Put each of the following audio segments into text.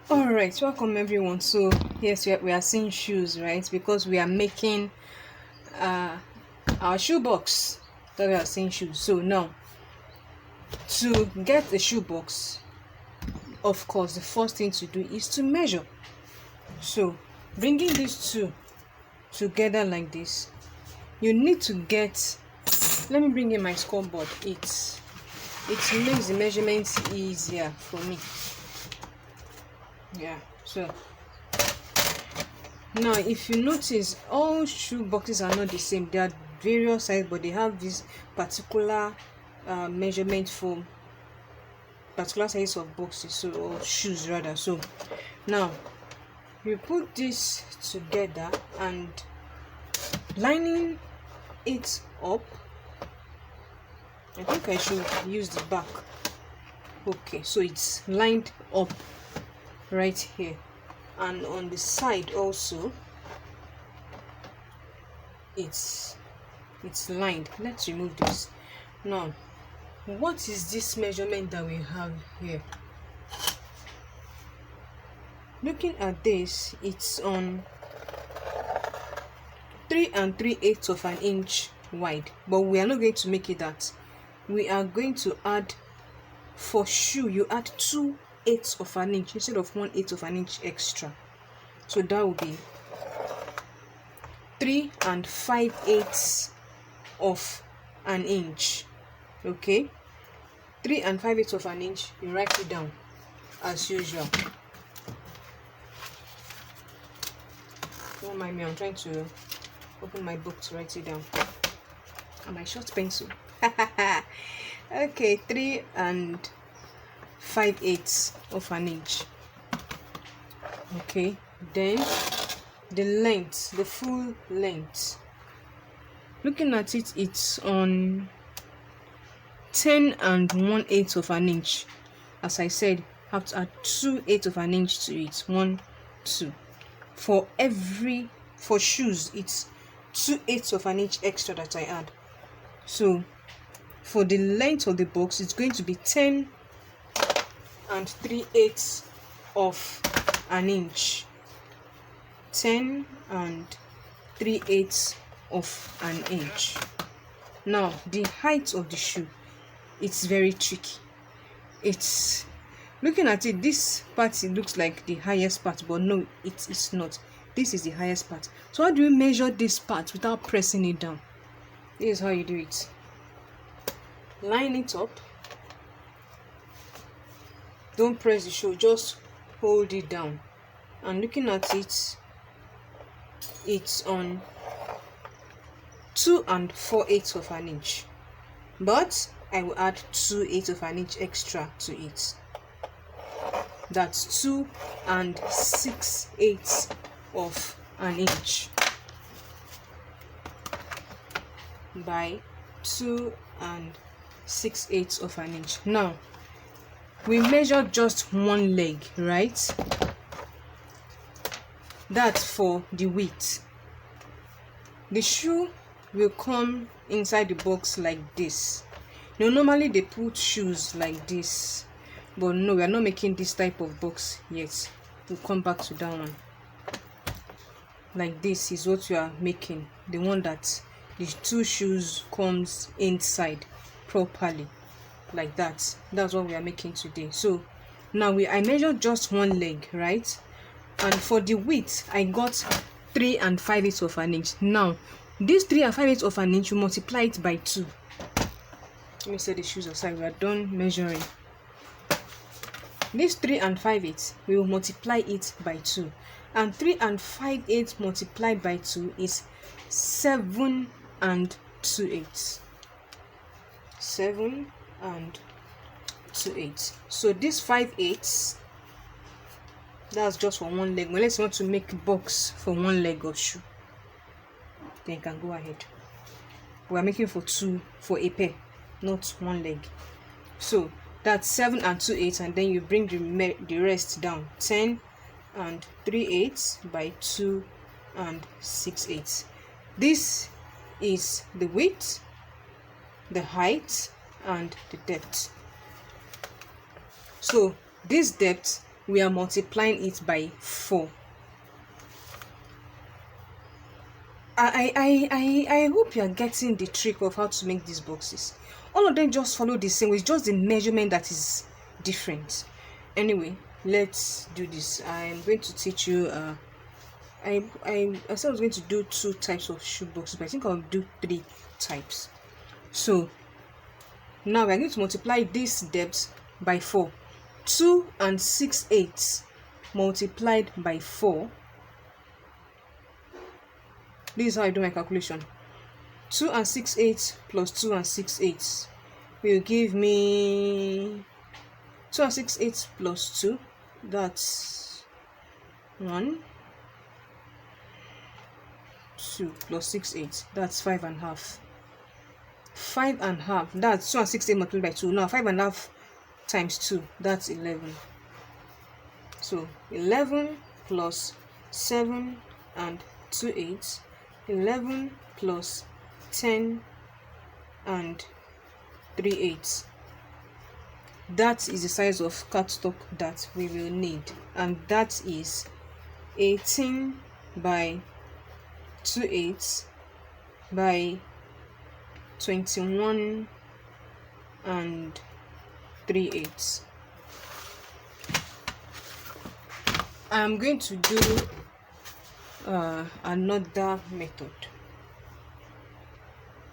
All right, welcome everyone. So yes, we are seeing shoes, right? Because we are making uh our shoe box. So we are seeing shoes. So now, to get a shoe box, of course, the first thing to do is to measure. So bringing these two together like this, you need to get. Let me bring in my scoreboard. It makes the measurements easier for me. Yeah. So now, if you notice, all shoe boxes are not the same. They are various sizes, but they have this particular measurement for particular size of boxes, so or shoes rather. So now you put this together and lining it up. I think I should use the back. Okay, so it's lined up right here, and on the side also it's lined. Let's remove this. Now, what is this measurement that we have here? Looking at this, it's on 3 3/8 of an inch wide, but we are not going to make it that. We are going to add, for shoe you add 2/8 of an inch instead of 1/8 of an inch extra. So that will be 3 5/8 of an inch. Okay, 3 5/8 of an inch. You write it down as usual. Don't mind me, I'm trying to open my book to write it down, and my short pencil. Okay, 3 5/8 of an inch. Okay, then the length, the full length, looking at it, it's on 10 1/8 of an inch. As I said, have to add 2/8 of an inch to it. 1 2. For shoes, it's 2/8 of an inch extra that I add. So for the length of the box, it's going to be 10 3/8 of an inch. 10 3/8 of an inch. Now, the height of the shoe, it's very tricky. It's looking at it, this part, it looks like the highest part, but no, it is not. This is the highest part. So how do you measure this part without pressing it down? This is how you do it. Line it up. Don't press the shoe, just hold it down. And looking at it, it's on 2 4/8 of an inch. But I will add 2/8 of an inch extra to it. That's 2 6/8 of an inch by 2 6/8 of an inch. Now, we measure just one leg, right? That's for the width. The shoe will come inside the box like this. Now, normally they put shoes like this, but no, we are not making this type of box yet. We'll come back to that one. Like this is what we are making, the one that the two shoes comes inside properly, like that. That's what we are making today. So now I measured just one leg, right? And for the width, I got 3 5/8 of an inch. Now this 3 5/8 of an inch, you multiply it by 2. Let me set the shoes aside. We are done measuring. This 3 5/8, we will multiply it by 2, and 3 5/8 multiplied by 2 is 7 2/8. 7 2/8. So this 5/8, that's just for one leg. Unless you want to make a box for one leg of shoe, then you can go ahead. We are making for a pair, not one leg. So that's 7 2/8, and then you bring the rest down. 10 3/8 by 2 6/8. This is the width, the height, and the depth. So this depth we are multiplying it by 4. I hope you are getting the trick of how to make these boxes. All of them just follow the same way. It's just the measurement that is different. Anyway, let's do this. I'm going to teach you. I said I was going to do 2 types of shoe boxes, but I think I'll do 3 types. So now we're going to multiply this depth by 4. 2 and 6/8 multiplied by 4. This is how I do my calculation. 2 and 6/8 plus 2 and 6/8 will give me 2 and 6/8 plus 2. That's 1. 2 plus 6/8. That's 5.5. 5.5. That's 2 and 6/8 multiplied by 2. Now 5.5 times 2. That's 11. So 11 plus 7 and 2/8. 11 plus 10 and 3/8. That is the size of cardstock that we will need, and that is 18 by 2/8 by 21 and 3/8. I'm going to do another method.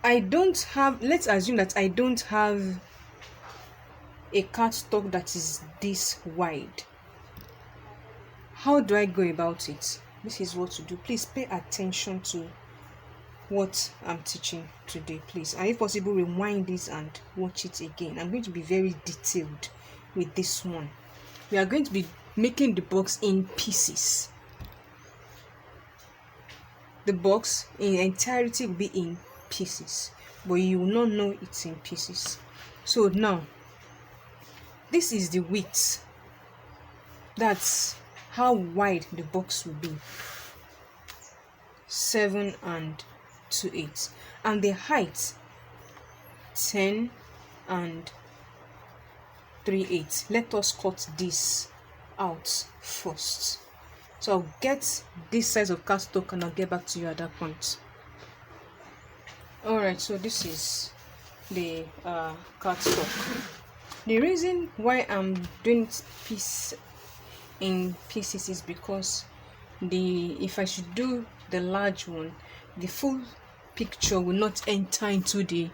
Let's assume that I don't have a cardstock that is this wide. How do I go about it? This is what to do. Please pay attention to what I'm teaching today, please, and if possible rewind this and watch it again. I'm going to be very detailed with this one. We are going to be making the box in pieces. The box in entirety will be in pieces, but you will not know it's in pieces. So now this is the width. That's how wide the box will be. 7 and 2/8, and the height 10 and 3/8. Let us cut this out first. So I'll get this size of cardstock and I'll get back to you at that point. Alright, so this is the cardstock. The reason why I'm doing piece in pieces is because if I should do the large one, the full picture will not enter into the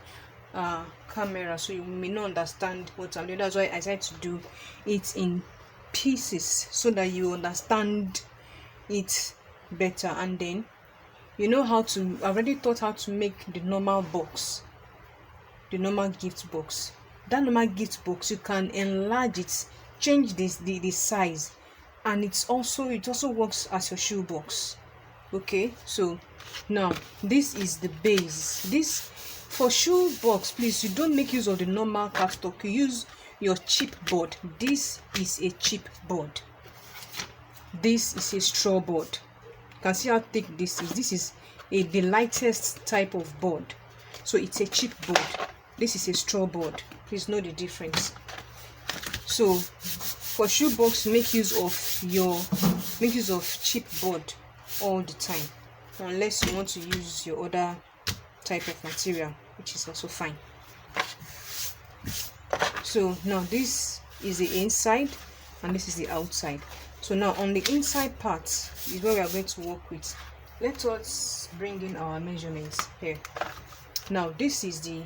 camera, so you may not understand what I'm doing. That's why I decided to do it in pieces so that you understand it better, and then you know how to. I already taught how to make the normal box, the normal gift box. That normal gift box, you can enlarge it, change the size, and it also works as your shoe box. Okay, so now this is the base. This for shoe box, please, you don't make use of the normal cardstock. You use your chip board. This is a chip board. This is a straw board. You can see how thick this is. This is the lightest type of board, so it's a chip board. This is a straw board. Please know the difference. So for shoe box, make use of chip board all the time, unless you want to use your other type of material, which is also fine. So now this is the inside and this is the outside. So now on the inside part is where we are going to work with. Let us bring in our measurements here. Now this is the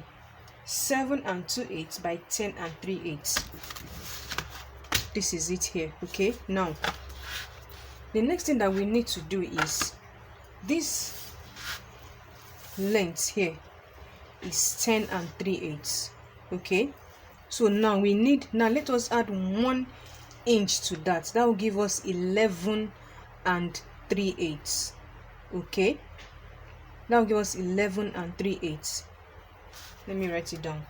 7 and 2/8 by 10 and 3/8. This is it here. Okay, now the next thing that we need to do is this length here is 10 and 3/8. Okay, so now let us add 1 inch to that. That will give us 11 and 3/8. Okay, that will give us 11 and 3/8. Let me write it down.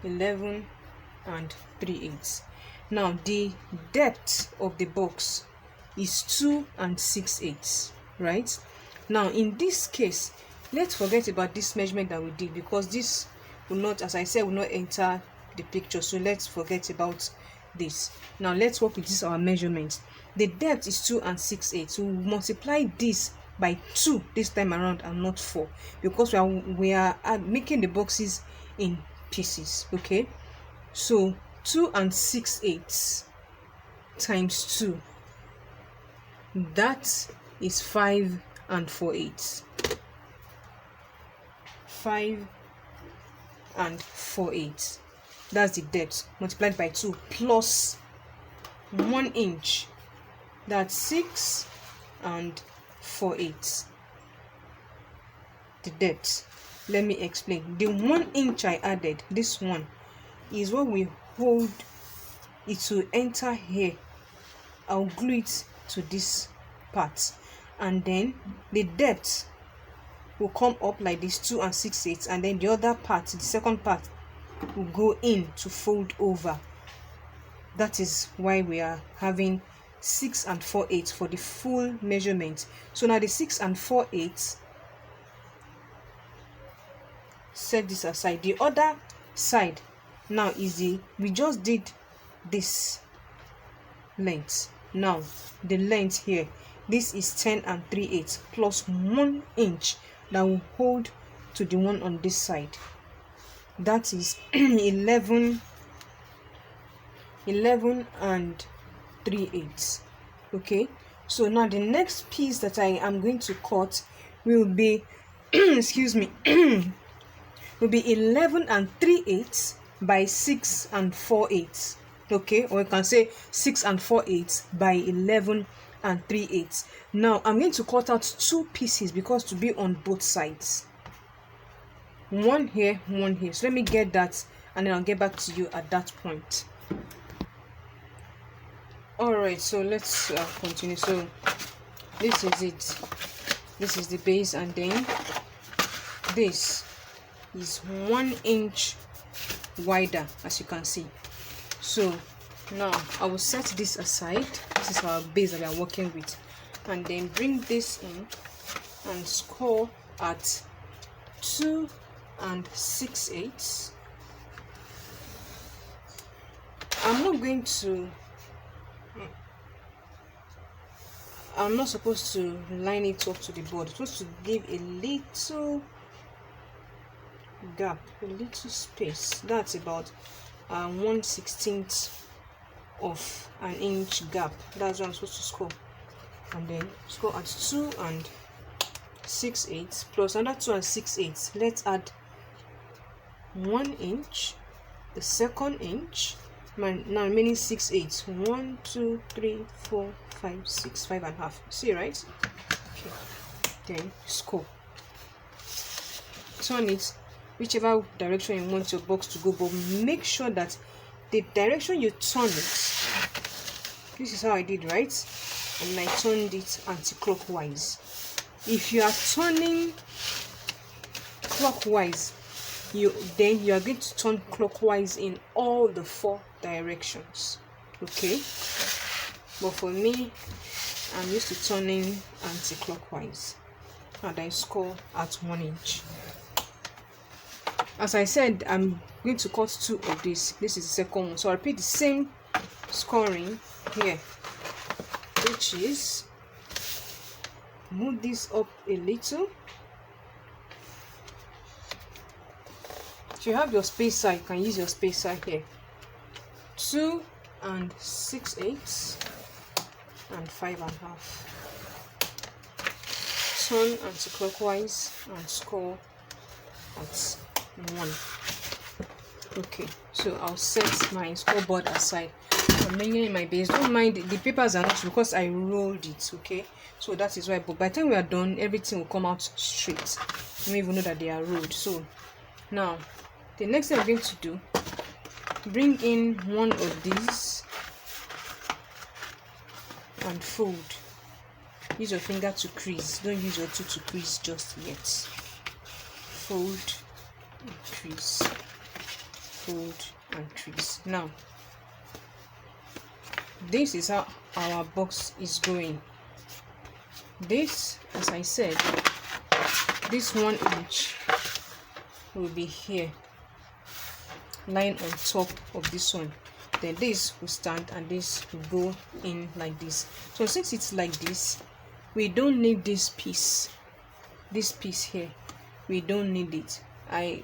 11 and 3/8. Now the depth of the box is 2 and 6/8, right? Now in this case, let's forget about this measurement that we did, because this will not, as I said, will not enter the picture. So let's forget about this. Now let's work with this our measurement. The depth is 2 and 6/8, so we multiply this by 2 this time around and not 4, because we are making the boxes in pieces. Okay, so 2 and 6/8 times 2, that is 5 and 4/8. 5 and 4/8, that's the depth, multiplied by 2 plus 1 inch, that's 6 and 4/8. the depth. Let me explain. The 1 inch I added, this one, is what we hold it to enter here. I'll glue it to this part, and then the depth will come up like this, 2 and 6/8, and then the other part, the second part, will go in to fold over. That is why we are having 6 and 4/8 for the full measurement. So now the 6 and 4/8, set this aside. The other side now is we just did this length. Now the length here, this is 10 and 3/8 plus 1 inch that will hold to the one on this side. That is 11 and 3/8. Okay, so now the next piece that I am going to cut will be excuse me will be 11 and 3/8 by 6 and 4/8. Okay, or you can say 6 and 4/8 by 11 and 3/8. Now I'm going to cut out 2 pieces because to be on both sides, one here, one here. So let me get that, and then I'll get back to you at that point. All right, so let's continue. So this is it. This is the base, and then this is 1 inch wider, as you can see. So now I will set this aside. This is our base that we are working with, and then bring this in and score at 2 and 6/8. I'm not supposed to line it up to the board. It's supposed to give a little gap, a little space. That's about 1/16 of an inch gap. That's what I'm supposed to score, and then score at 2 and 6/8 plus another 2 and 6/8. Let's add 1 inch, the second inch, now remaining 6/8. 1 2 3 4 5 6, 5.5. See, right? Okay, then score. Turn it whichever direction you want your box to go, but make sure that the direction you turn it, this is how I did, right? And I turned it anti-clockwise. If you are turning clockwise, then you are going to turn clockwise in all the 4 directions. Okay, but for me, I'm used to turning anti-clockwise, and I score at 1 inch. As I said, I'm going to cut 2 of this. This is the second one, so I repeat the same scoring here, which is move this up a little. If you have your spacer, you can use your spacer here. 2 and 6/8 and 5.5. Turn anti-clockwise and score at 1. Okay, so I'll set my scoreboard aside. I'm measuring my base. Don't mind the papers are not, because I rolled it. Okay, so that is why. But by the time we are done, everything will come out straight. You don't even know that they are rolled. So now the next thing I'm going to do, bring in one of these and fold. Use your finger to crease. Don't use your tool to crease just yet. Fold and crease. Fold and crease. Now this is how our box is going. This, as I said, this 1 inch will be here, lying on top of this one. then this will stand and this will go in like this. So since it's like this, we don't need this piece here, we don't need it.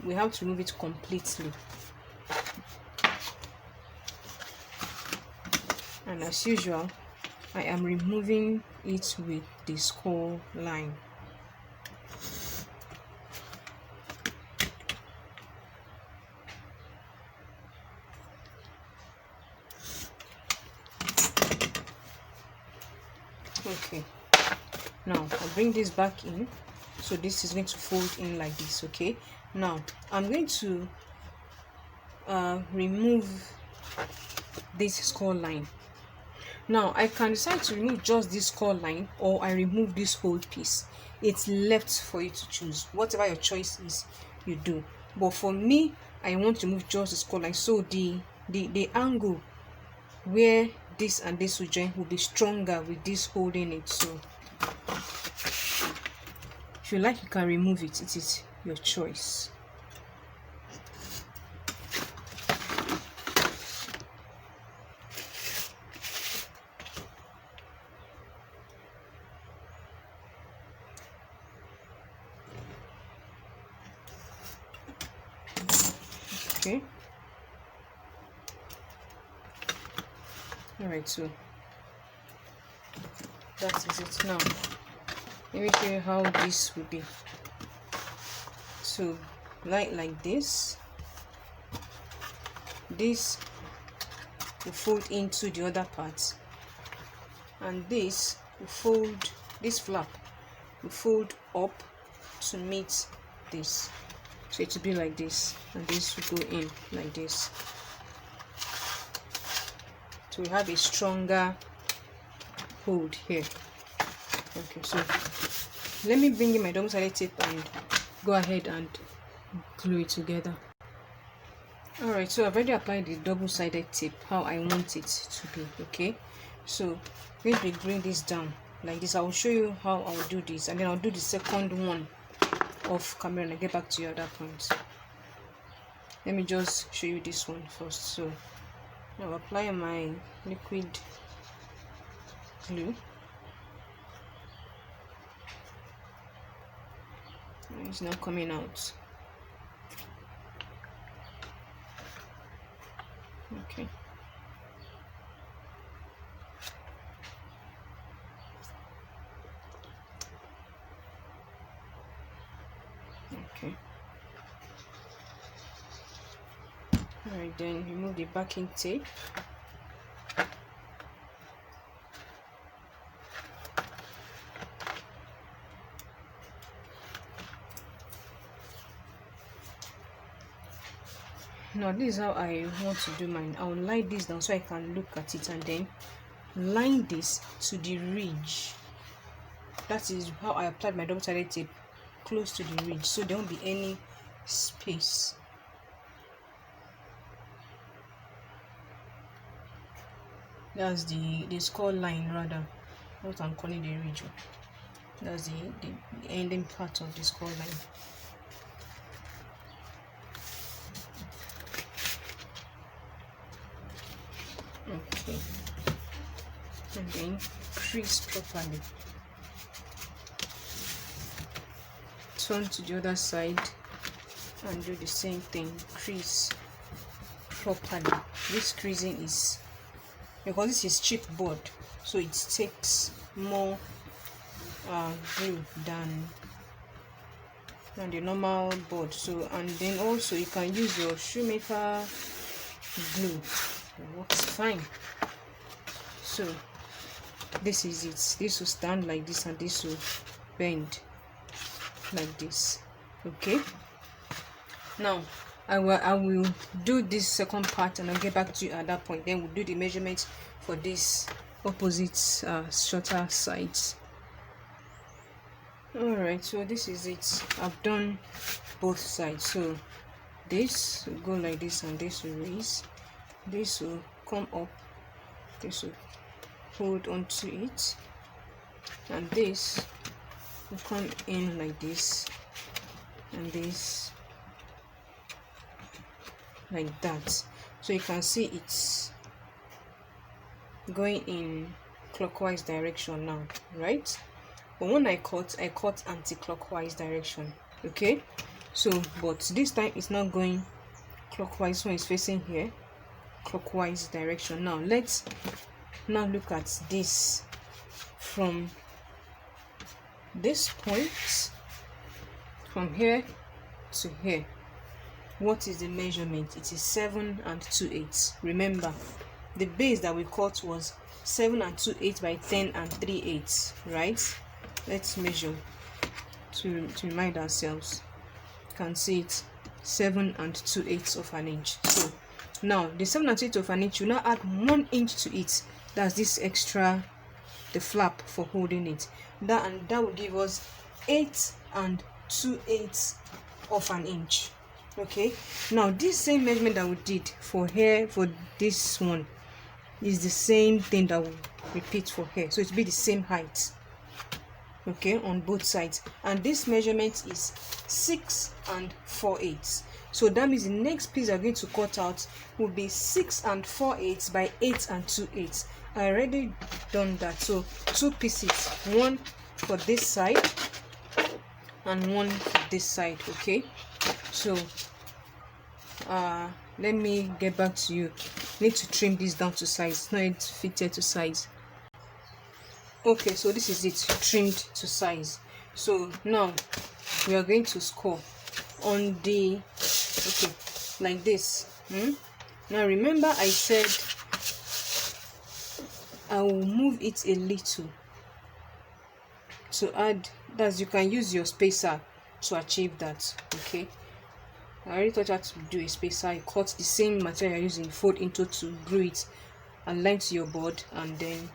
We have to remove it completely. And as usual, I am removing it with the score line. Okay, now I'll bring this back in. So this is going to fold in like this. Okay, now I'm going to remove this score line. Now I can decide to remove just this score line, or I remove this whole piece. It's left for you to choose. Whatever your choice is, you do. But for me, I want to remove just the score line, so the angle where this and this will join will be stronger with this holding it. So if you like, you can remove it. It is your choice. Okay. All right, so that is it. Now let me show you how this will be. So like this will fold into the other part, and this will fold, this flap will fold up to meet this. So it will be like this, and this will go in like this. So we have a stronger hold here. Okay, so let me bring in my double-sided tape and go ahead and glue it together. Alright, so I've already applied the double-sided tape how I want it to be. Okay, so I'm going to be gluing this down like this. I will show you how I will do this, and then I'll do the second one off camera and I get back to you at that point. Let me just show you this one first. So I'll apply my liquid glue. It's not coming out. Okay. Okay. Alright, then remove the backing tape. Now this is how I want to do mine. I'll line this down so I can look at it, and then line this to the ridge. That is how I applied my double-sided tape, close to the ridge, so there won't be any space. That's the score line, rather, what I'm calling the ridge. That's the ending part of the score line. Okay, and then crease properly. Turn to the other side and do the same thing. Crease properly. This creasing is because this is chipboard, so it takes more glue than the normal board. So, and then also you can use your shoemaker glue. It works fine. So this is it. This will stand like this, and this will bend like this. Okay, now I will do this second part and I'll get back to you at that point. Then we'll do the measurements for this opposite shorter sides. Alright, so this is it. I've done both sides. So this will go like this, and this will raise, this will come up, this will hold onto it, and this will come in like this, and this like that. So you can see it's going in clockwise direction now, right? But when I cut anti-clockwise direction. Okay, so but this time it's not going clockwise, so it's facing here, clockwise direction. Now let's now look at this from this point, from here to here. What is the measurement? It is 7 2/8. Remember, the base that we cut was 7 2/8 by 10 3/8, right? Let's measure to remind ourselves. You can see it, 7 2/8 of an inch. So now the 7 2/8 of an inch, you now add 1 inch to it. That's this extra, the flap for holding it. That will give us 8 2/8 of an inch. Okay, now this same measurement that we did for here, for this one, is the same thing that will repeat for here, so it will be the same height, okay, on both sides. And this measurement is 6 4/8. So that means the next piece I'm going to cut out will be 6 4/8 by 8 2/8. I already done that. So 2 pieces, one for this side and one for this side. Okay, so let me get back to you. Need to trim this down to size, not it fitted to size. Okay, so this is it, trimmed to size. So now we are going to score on the, okay, like this. Now remember I said I will move it a little to add, that's, you can use your spacer to achieve that. Okay, I already taught you how to do a spacer. I cut the same material you're using, fold into to glue it, align to your board, and then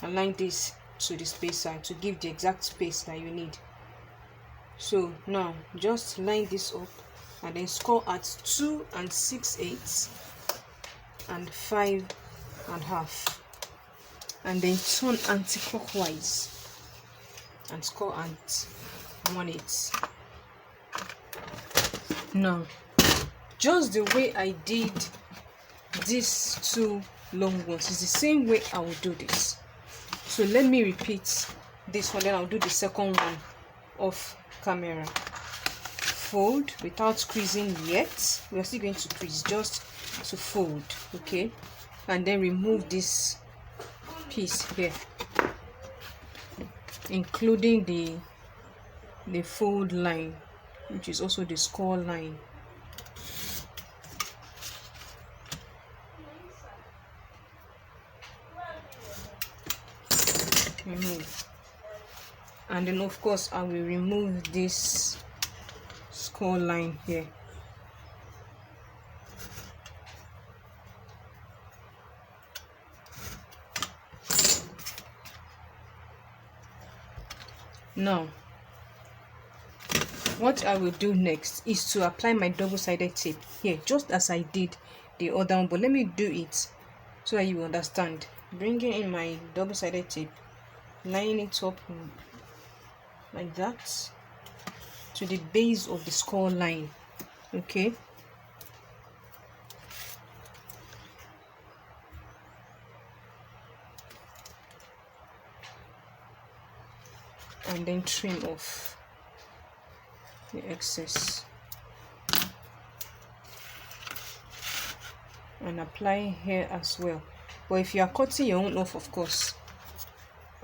align this to the spacer to give the exact space that you need. So now just line this up and then score at 2 6/8 and 5 1/2, and then turn anti-clockwise and score at 1/8. Now just the way I did these two long ones is the same way I will do this. So let me repeat this one, then I'll do the second one off camera. Fold without creasing yet. We're still going to crease, just to fold. Okay, and then remove this piece here, including the fold line, which is also the score line. Remove, and then of course I will remove this score line here. Now what I will do next is to apply my double-sided tape here, just as I did the other one, but let me do it so that you understand. Bringing in my double-sided tape, line it up like that to the base of the score line. Okay, and then trim off the excess and apply here as well. But if you are cutting your own off, of course,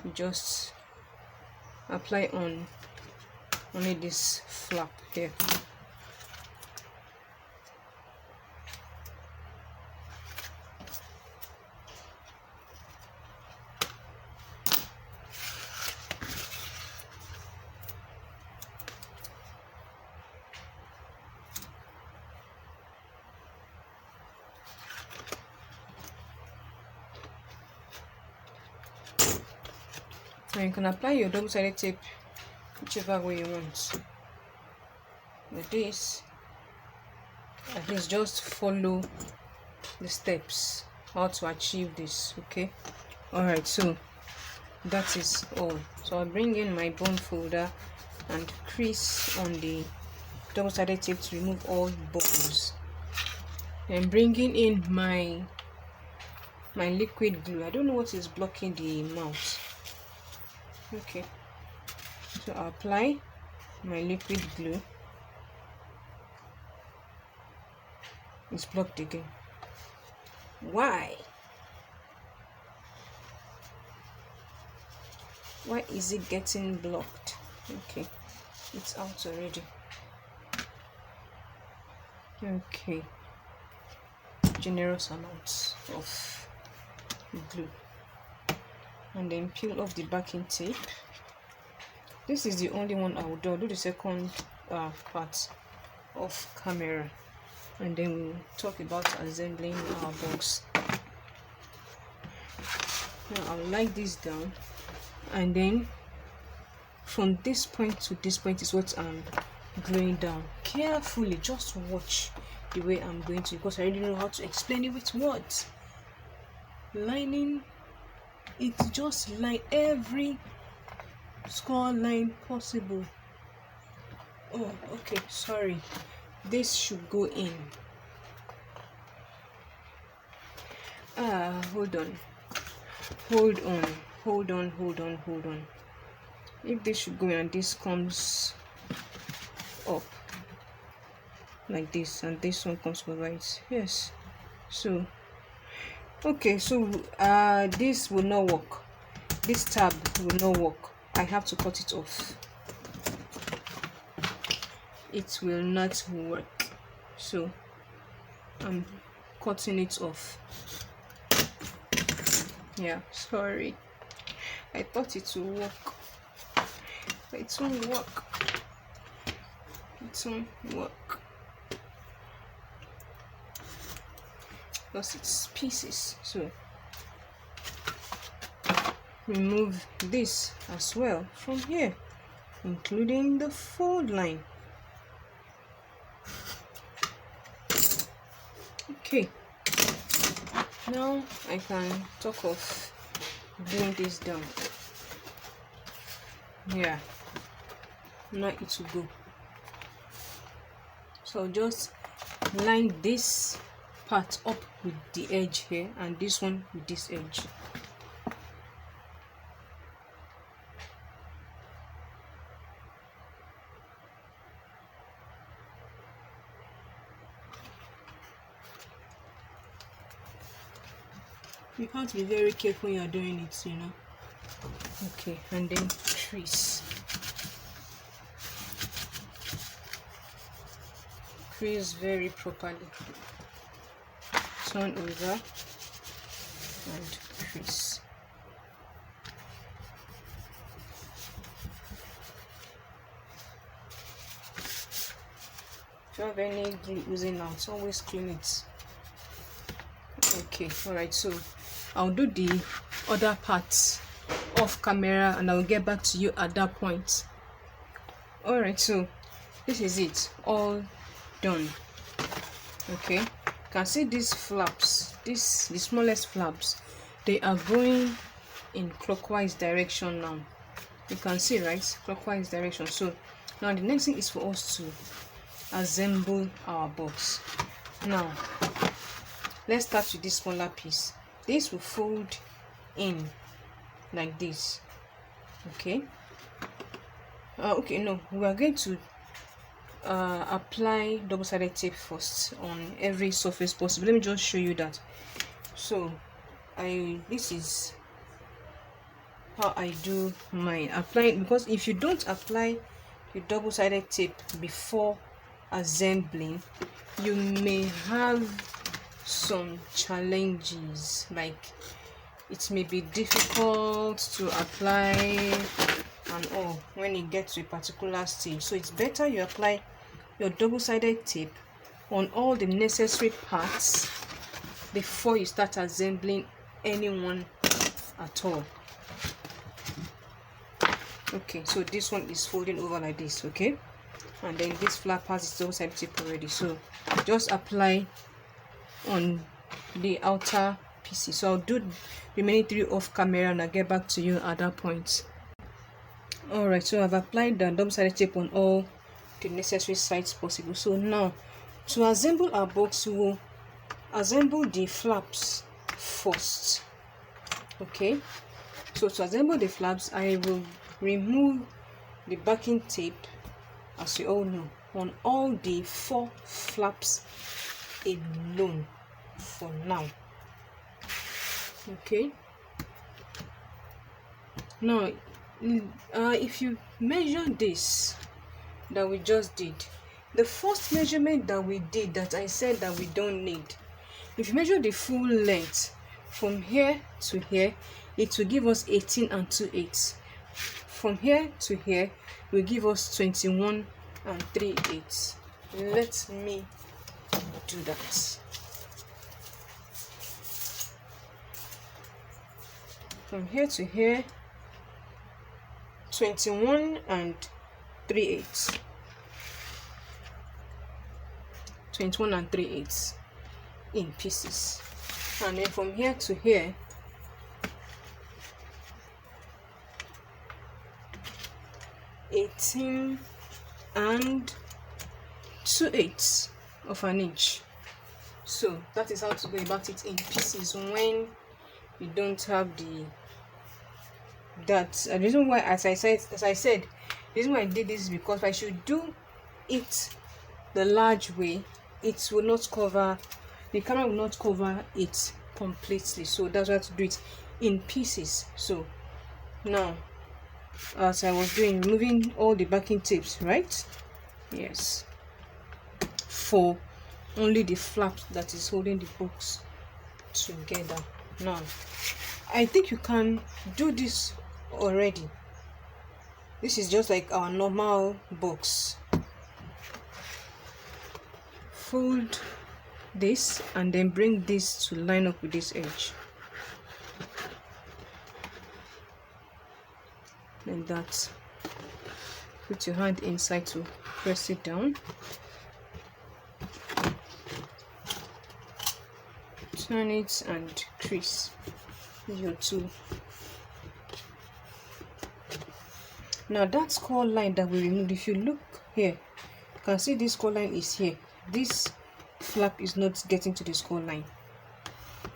you just apply on only this flap here. And you can apply your double-sided tape whichever way you want. With this, at least just follow the steps how to achieve this. Okay, alright, so that is all. So I'll bring in my bone folder and crease on the double-sided tape to remove all bubbles, and bringing in my my liquid glue. I don't know what is blocking the mouth. Okay, so I'll apply my liquid glue. It's blocked again. Why is it getting blocked? Okay, it's out already. Okay, generous amounts of glue, and then peel off the backing tape. This is the only one I will do. I'll do the second part of camera, and then we'll talk about assembling our box. Now I'll lie this down, and then from this point to this point is what I'm gluing down. Carefully, just watch the way I'm going to, because I already know how to explain it with words. Lining, it's just like every score line possible. Oh, okay, sorry, this should go in. Hold on. If this should go in and this comes up like this, and this one comes over it, yes. So okay, so this will not work. This tab will not work. I have to cut it off. It will not work, so I'm cutting it off. Yeah, sorry, I thought it would work, but it won't work. It won't work because it's pieces. So remove this as well from here, including the fold line. Okay, now I can talk of gluing this down. Yeah, now it will go. So just line this part up with the edge here, and this one with this edge. You have to be very careful when you're doing it, you know. Okay, and then crease. Crease very properly. Turn over and crease. If you have any glue oozing out, always clean it. Okay, alright, so I'll do the other parts off camera and I'll get back to you at that point. Alright, so this is it, all done. Okay, you can see these flaps, the smallest flaps, they are going in clockwise direction now. You can see, right? Clockwise direction. So now the next thing is for us to assemble our box. Now let's start with this smaller piece. This will fold in like this. Okay, no, we are going to apply double-sided tape first on every surface possible. Let me just show you that. So this is how I do mine. Applying, because if you don't apply the double-sided tape before assembling, you may have some challenges, like it may be difficult to apply and all when you get to a particular stage. So it's better you apply your double-sided tape on all the necessary parts before you start assembling anyone at all. Okay, so this one is folding over like this. Okay, and then this flap has its double-sided tape already, so just apply on the outer pieces. So I'll do the remaining 3 off camera and I'll get back to you at that point. Alright, so I've applied the double-sided tape on all the necessary sides possible. So now to assemble our box, we will assemble the flaps first. Okay, so to assemble the flaps, I will remove the backing tape, as you all know, on all the 4 flaps alone for now. Okay, now if you measure this that we just did, the first measurement that we did, that I said that we don't need, if you measure the full length from here to here, it will give us 18 and 2/8. From here to here will give us 21 and 3/8. Let me do that. From here to here, 21 and 3/8. 21 and 3/8 in pieces. And then from here to here, 18 and 2/8 of an inch. So that is how to go about it in pieces when you don't have the reason why, as I said, the reason why I did this is because if I should do it the large way, it will not cover, the camera will not cover it completely. So that's why I have to do it in pieces. So now, as I was doing, removing all the backing tapes, right? Yes, for only the flap that is holding the box together. Now I think you can do this already. This is just like our normal box. Fold this and then bring this to line up with this edge, like that. Put your hand inside to press it down. Turn it and crease your tool. Now that score line that we removed, if you look here, you can see this score line is here. This flap is not getting to the score line,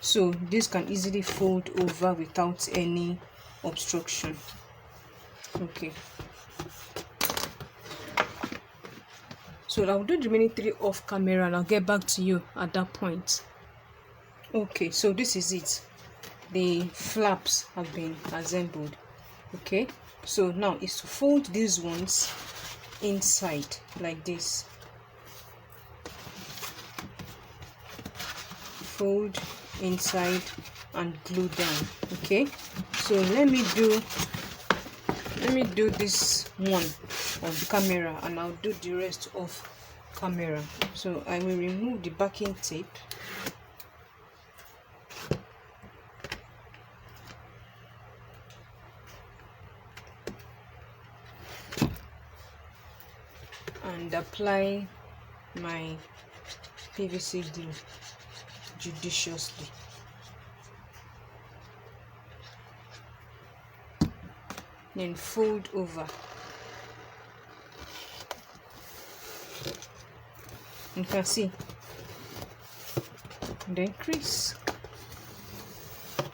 so this can easily fold over without any obstruction. Okay, so I'll do the remaining 3 off camera and I'll get back to you at that point. Okay, so this is it. The flaps have been assembled. Okay, so now is to fold these ones inside like this. Fold inside and glue down. Okay, so let me do this one on the camera and I'll do the rest off camera. So I will remove the backing tape. And apply my PVC glue judiciously. Then fold over. You can see. And then crease.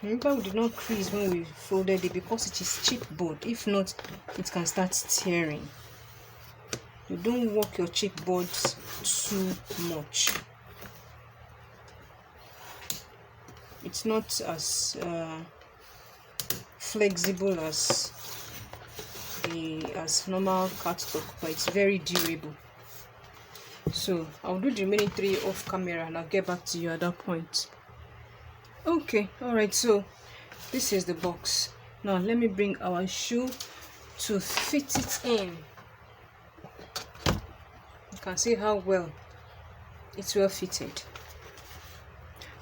Remember, we did not crease when we folded it because it is chipboard. If not, it can start tearing. You don't work your chipboards too much. It's not as flexible as normal cardstock, but it's very durable. So I'll do the remaining 3 off camera and I'll get back to you at that point. Okay, all right, so this is the box. Now let me bring our shoe to fit it in. You can see how well it's well fitted.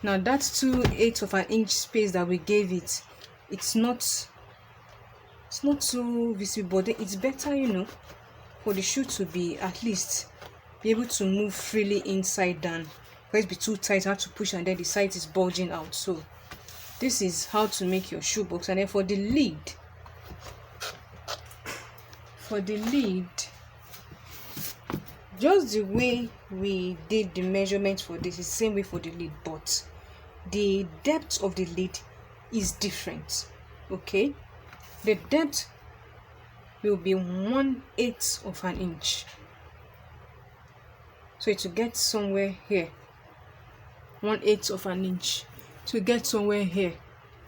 Now that 2/8 of an inch space that we gave it, it's not too visible, but it's better, you know, for the shoe to be at least be able to move freely inside than for it to be too tight, have to push and then the side is bulging out. So this is how to make your shoe box. And then for the lid, just the way we did the measurement for this is the same way for the lid, but the depth of the lid is different. Okay, the depth will be 1/8 of an inch, so it will get somewhere here. 1/8 of an inch to get somewhere here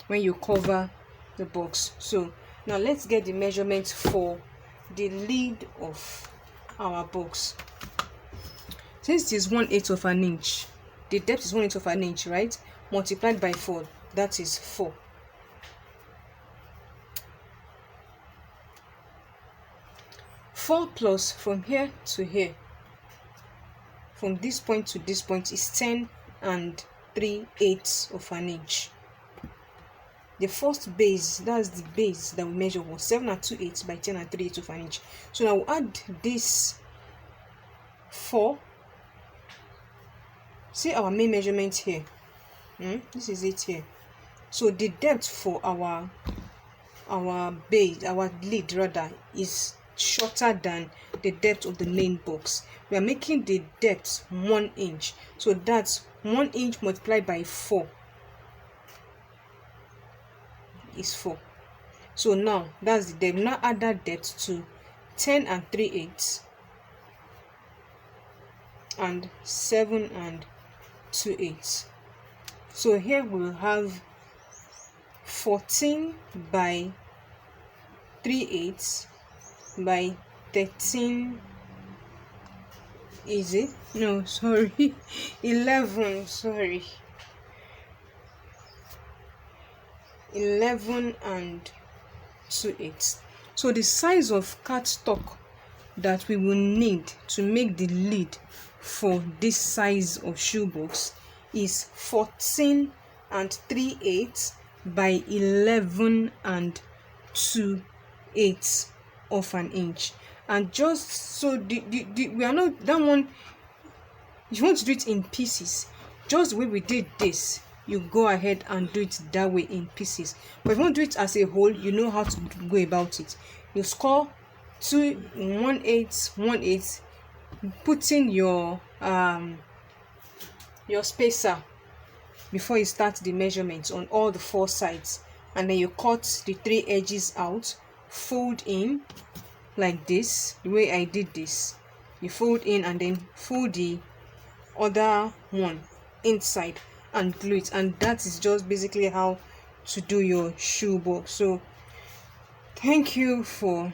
when you cover the box. So now let's get the measurement for the lid of our box. Since it is 1/8 of an inch, the depth is 1/8 of an inch, right? Multiplied by 4, that is 4. 4 plus from here to here, from this point to this point, is 10 3/8 of an inch. The first base, that's the base that we measure, was 7 2/8 by 10 3/8 of an inch. So now we'll add this 4. See our main measurement here. This is it here. So the depth for our base, our lid rather, is shorter than the depth of the main box. We are making the depth 1 inch, so that's 1 inch multiplied by 4 is 4. So now that's the depth. Now add that depth to 10 3/8 and 7 2/8. So here we'll have 14 by 3/8 by 13. Is it? No, sorry. 11, sorry. 11 2/8. So the size of cardstock that we will need to make the lid for this size of shoebox is 14 3/8 by 11 2/8 of an inch. And just so we are not that one, if you want to do it in pieces, just the way we did this, you go ahead and do it that way in pieces. But if you want to do it as a whole, you know how to go about it. You score 2 1/8 1/8, putting your spacer before you start the measurements on all the 4 sides, and then you cut the 3 edges out, fold in like this, the way I did this. You fold in and then fold the other one inside and glue it, and that is just basically how to do your shoebox. So thank you for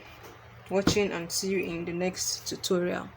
watching, and see you in the next tutorial.